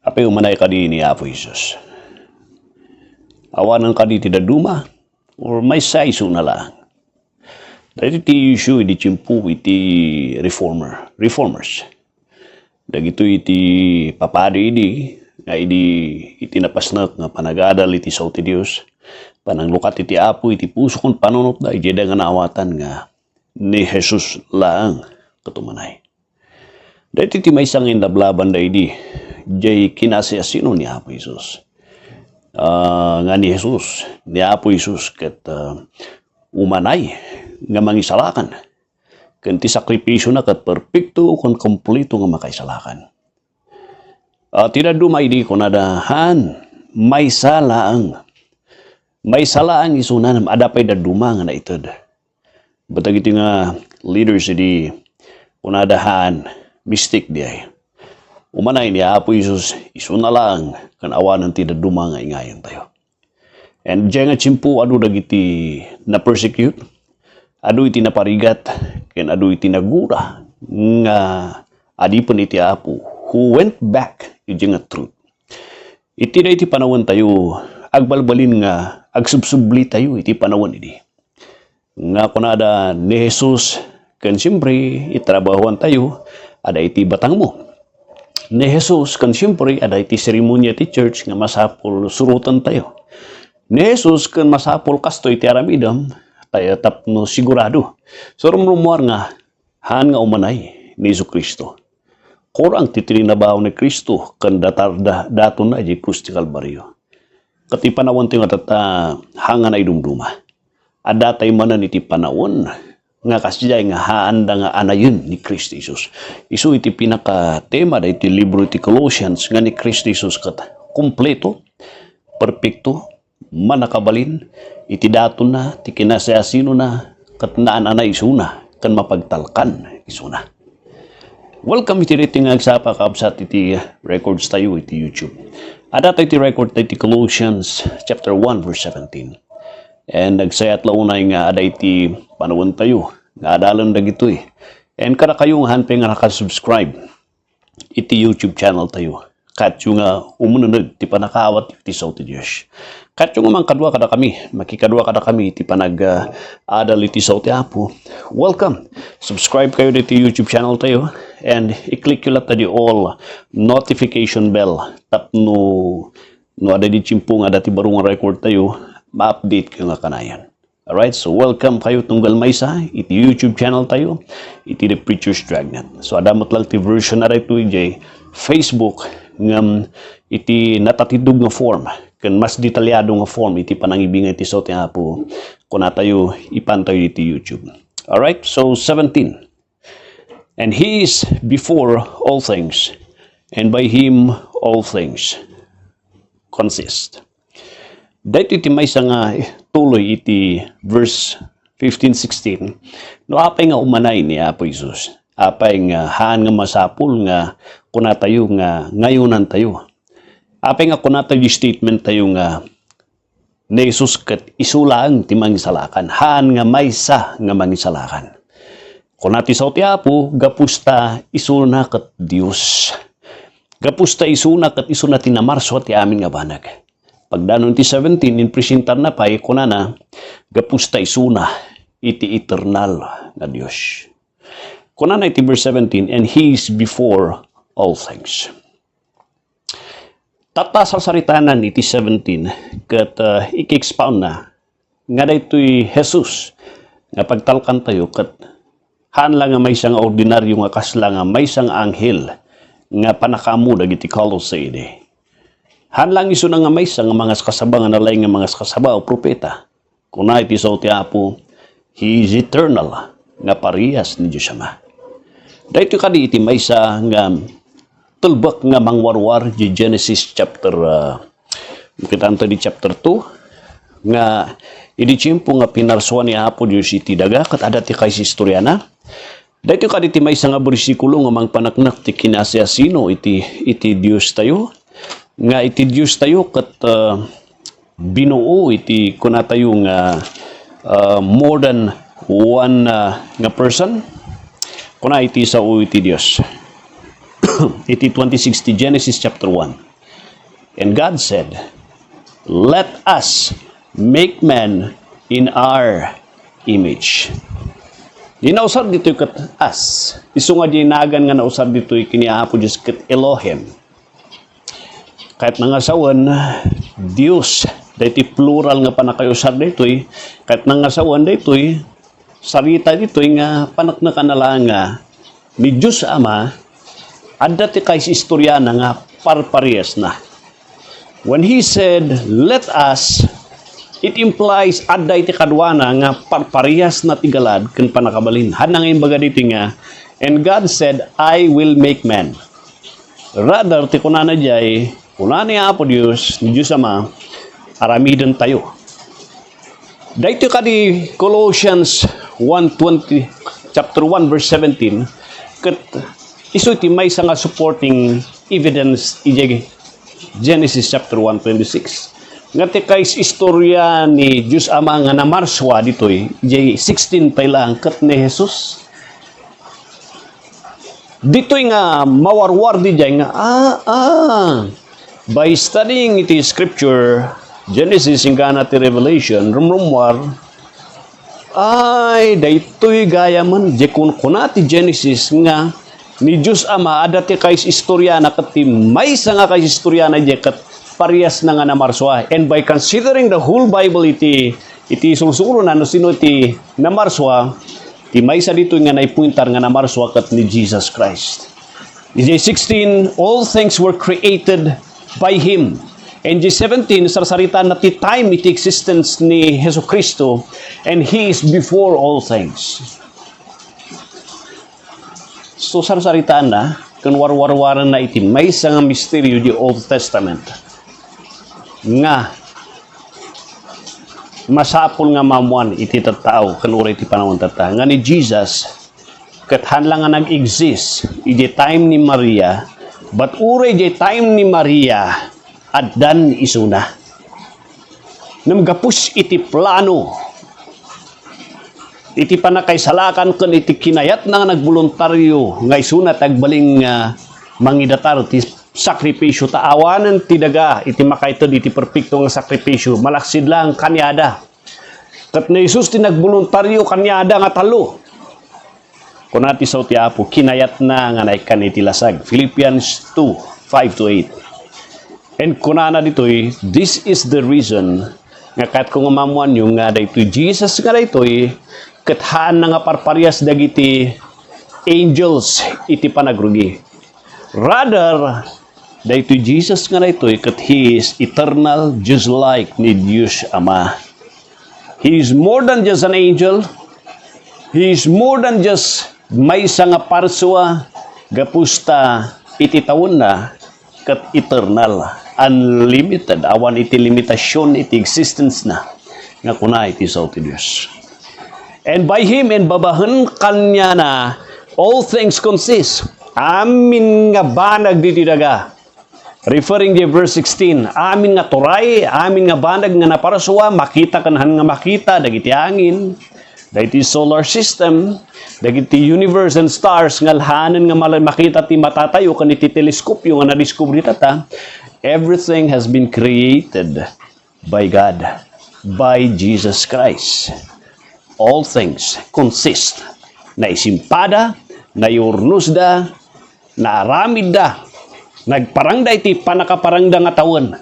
Apay umanay kadi ni Apo Isus. Awanan kadi ti daduma or may saiso na lang. Dahil iti issue iti chimpu iti reformers. Dagito iti papadi nga iti napasnak nga panagadal iti sao ti Dios. Pananglukat iti Apo iti puso kon panunot da iti nga naawatan nga ni Jesus laang katumanay. Dahil iti may isang indablaban da jay kinasiyasino ni Apo Isus. Nga ni Jesus, ni Apo Isus ket umanay nga mangisalakan. Ken ti sakripisyo na ket perpekto kon kompleto nga makaisalakan. Tidak dumay di kunadahan may salaang. May salaang isunan adapay daduma nga naited. Batag iti nga leaders di kunadahan mistik di ay. Umanay ni Apo Isus isuna lang kan awanan ti daduma nga ingayon tayo. And diyan nga chimpu adu dagiti na persecute, adu iti naparigat, ken adu iti nagura nga adipon iti Apo who went back iti nga truth. Iti da iti panawon tayo agbalbalin nga agsubsubli tayo iti panawon idi. Nga kunada ni Jesus ken siyempre itrabahuan tayo ada iti batang mo. Ni Jesus kan siyempre ada iti seremonya ti church nga masapol surutan tayo. Ni Jesus kan masapol kasto iti aramidam tayo tapno sigurado. So rumrumuar nga haan nga umanay ni Jesucristo. Kurang titrinabaw ni Kristo kan dato na di krus ti Kalbaryo. Kati panawon ti nga tata hangan ay dumduma. Ada tayo manan iti panawon nga kasjay nga haanda nga anayon ni Kristo Jesus. Isu iti pinaka tema da iti libro iti Colossians nga ni Kristo Jesus kat kompleto, perpekto, manakabalin, iti dato na, ti kinasayasino na, kat naanana isuna, kan mapagtalkan isuna. Welcome iti rating nga agsapa kaabsat iti records tayo iti YouTube. Ada tayo iti record tayo iti Colossians chapter 1 verse 17. And nagsayat launay nga ada iti panawon tayo. Nga adalan dagito eh. And kada kayo nga hanpe nga nakasubscribe iti YouTube channel tayo. Kat yung umununod ti panakaawat iti sao ti Diyos. Kat yung umang kadwa kada kami. Makikadwa kada kami iti panag-adal iti sao ti Apo. Welcome. Subscribe kayo iti YouTube channel tayo. And i-click yung lahat di all notification bell. Tapno ada di chimpo nga dati barong record tayo. Ma-update kayo nga kanayan. Alright, so welcome kayo tunggal maysa, iti YouTube channel tayo, iti The Preacher's Dragnet. So adamot lang ti version na ito iti Facebook ngam iti natatidog nga form, kan mas detalyado nga form, iti panangibingay iti sao ti Apo, kuna tayo ipantayo iti YouTube. Alright, so 17. And He is before all things, and by Him all things consist. Dahil iti may nga tuloy iti verse 15-16, no apay nga umanay ni Apo Isus, apay nga haan nga masapul nga kunatayo nga ngayunan tayo. Apay nga kunatayo statement tayo nga ni Jesus kat isulang ti mangisalakan, haan nga maysa nga mangisalakan. Kunati sao ti Apo, gapusta isuna kat Dios. Gapusta isuna kat isuna tinamarso ti amin nga banag. Pagdanon ti 17, in presentar na pa'y kunana, gapusta isuna, iti eternal na Diyos. Kunana iti verse 17, and He is before all things. Tatasal saritanan iti 17, kat iki-expound na, nga da ito'y Jesus, nga pagtalkan tayo, kat haan lang nga may isang ordinaryo nga kasla nga may isang anghel, nga panakamu dagiti Colossae ide. Han lang iso nga may nga mga kasaba nga nalay nga mga kasaba o propeta. Kuna iti sao ti Apo, He is eternal, nga parehas ni Diyos Ama. Dahito kadi iti may nga tulbak nga mangwarwar di Genesis chapter, kita di chapter 2, nga iti chimpo nga pinarsuan ni Apo Diyos iti daga, kat ada ti kays istoryana. Dahito kadi iti may nga bersikulo nga mangpanaknak ti kinasiyasino iti Diyos tayo, nga iti Diyos tayo kat binuo iti kunatayo nga more than one nga person kuna iti sao iti Diyos iti 2060 Genesis chapter 1 And God said, let us make man in our image. Di nausad dito kat as. Iso nga di nagan nga nausad dito kiniapo Diyos kat Elohim. Kahit nangasawan, Diyos, dito plural nga panakayusad dito kahit nangasawan dito sarita dito nga panak na kanalanga ni Diyos Ama, adda ti kay istoryana nga parparehas na. When He said, let us, it implies adda iti kadwana nga parparehas na tigalad ken panakabalin. Hanang imbaga dito nga, and God said, I will make man. Rather, ti kunana jay, kunana ni Apo Diyos, ni Diyos Ama, aramidan tayo. Dito ka di Colossians 1:20, chapter 1, verse 17, kat iso iti may nga supporting evidence iti Genesis chapter 1:26. Nga ti kays istorya ni Diyos Ama nga namarswa ditoy, iti 16 pa lang kat ni Jesus. Ditoy nga mawarwar di jay nga, by studying iti scripture, Genesis hingga ti Revelation, rumrumwar, ay, daytoy gaya man, di kunati Genesis nga, ni Diyos Ama, ada ti kays istorya na kat may sa nga kays istorya na di kat parehas na nga namarswa. And by considering the whole Bible iti sursuro na no sino iti namarswa, ti may sa dito nga naipuntar nga namarswa kat ni Jesus Christ. Iti 16, all things were created by Him. And G17, sarsarita na ti time iti existence ni Hesus Kristo, and He is before all things. So sarsaritaan na, kung warwarwaran na iti, may isang misteryo di Old Testament, nga, masapol nga mamuan iti tattao, kanura iti panahon tata, nga ni Jesus, kathan lang nga nag-exist, iti time ni Maria, but ure iti time ni Maria, at dan isuna. Namgapus iti plano. Iti panakaysalakan ken iti kinayat na nagboluntaryo nga isuna tagbaling mangidatar ti sakripisyo taawanan ti daga iti makaited iti perpekto nga sakripisyo malaksid lang kanyada. Kat ni Jesus ti nagboluntaryo kanyada nga talo. Kunati sa ti Apo kinayat na nga naikan iti lasag. Philippians 2:5-8. And kunana ditoy, this is the reason nga kahit kung umamuan yung nga ditoy Jesus nga ditoy kathaan na nga parparehas dagiti angels iti panagrugi. Rather, ditoy Jesus nga ditoy kat He is eternal just like ni Diyos Ama. He is more than just an angel. He is more than just may isa nga parswa gapusta iti taon na kat eternal, unlimited, awan iti limitasyon, iti existence na, nga kuna iti sa ti Diyos. And by Him, and babahan kanya na, all things consist. Amin nga banag diti daga. Referring to verse 16, amin nga turay, amin nga banag nga naparaswa, makita kanahan nga makita, dagiti angin, dagiti solar system, dagiti universe and stars nga alhanan nga makita ti matatayo kan iti teleskopyo nga na-discover tata, everything has been created by God, by Jesus Christ. All things consist. Na isimpada, na yurnusda, na aramid da, nagparangda iti panakaparangda nga tawon,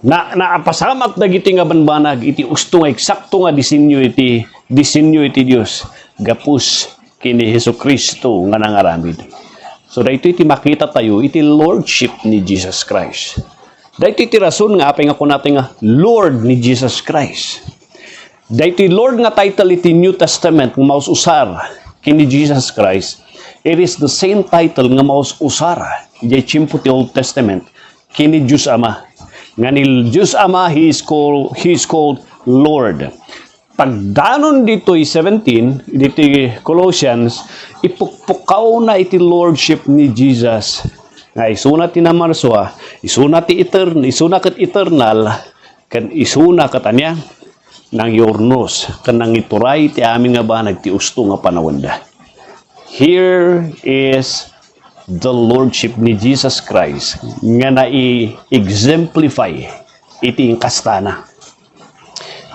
na naapasamak dagiti nga banbanag, iti usto nga eksakto nga disenyo iti Diyos, gapus kini Hesukristo nga nangaramid. So dahito iti makita tayo, iti lordship ni Jesus Christ. Dahito iti rason nga, apay nga po natin nga, Lord ni Jesus Christ. Dahito iti Lord nga title iti New Testament, nga maus usar kini Jesus Christ, it is the same title nga maus usar, iti chimpo ti Old Testament, kini Diyos Ama. Nga ni Diyos Ama, He is called Lord. Pagdanon dito 17, dito Colossians, ipukpukaw na iti lordship ni Jesus. Nga isuna ti namarswa, isuna kat eternal, kan isuna kat anya, nang yornos, kan nang ituray ti amin nga banag ti usto nga panawanda. Here is the Lordship ni Jesus Christ nga na-exemplify iti kastana.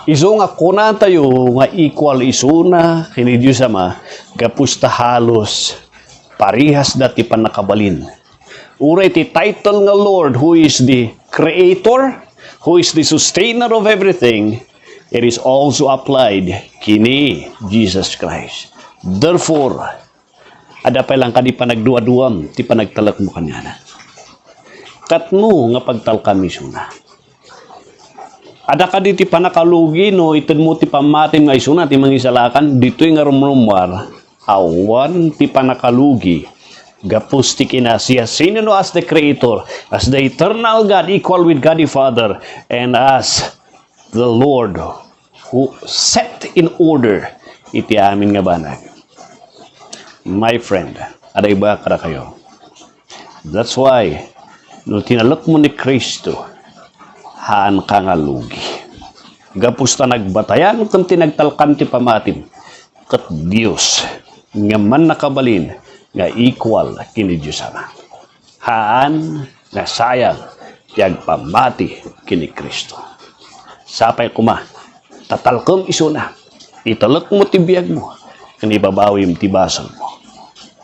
Iso nga kuna tayo nga equal isuna kini Diyos Ama kapusta halos parihas dati panakabalin. Uray ti title nga Lord who is the Creator, who is the sustainer of everything, it is also applied kini Jesus Christ. Therefore, ada pa lang kadi panagduwa-duwam, ti panagtalak mo kanyana. Katno nga pagtalkam isuna. Ada kadi ti panakalugi no, itin mo ti pamatin nga isuna, ti mangisalakan, dito'y nga rumrumwar, awan ti panakalugi, gapos ti kinasiya, sino no as the Creator, as the eternal God, equal with God the Father, and as the Lord who set in order iti amin nga banag. My friend, aday ba kada kayo? That's why, nung tinalak mo ni Kristo, haan ka nga lugi. Gapos ta nagbatayan, kung tinagtalkan ti pamatin, kat Diyos, nga man nakabalin, nga equal kini Diyos Ama. Haan nga sayang, tiyag pamati kini Kristo. Sapay kuma, tatalkom isuna, italak mo ti biyag mo, kanibabawim ti basol mo.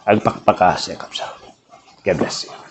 Agpakpakasya kapsa. God bless you.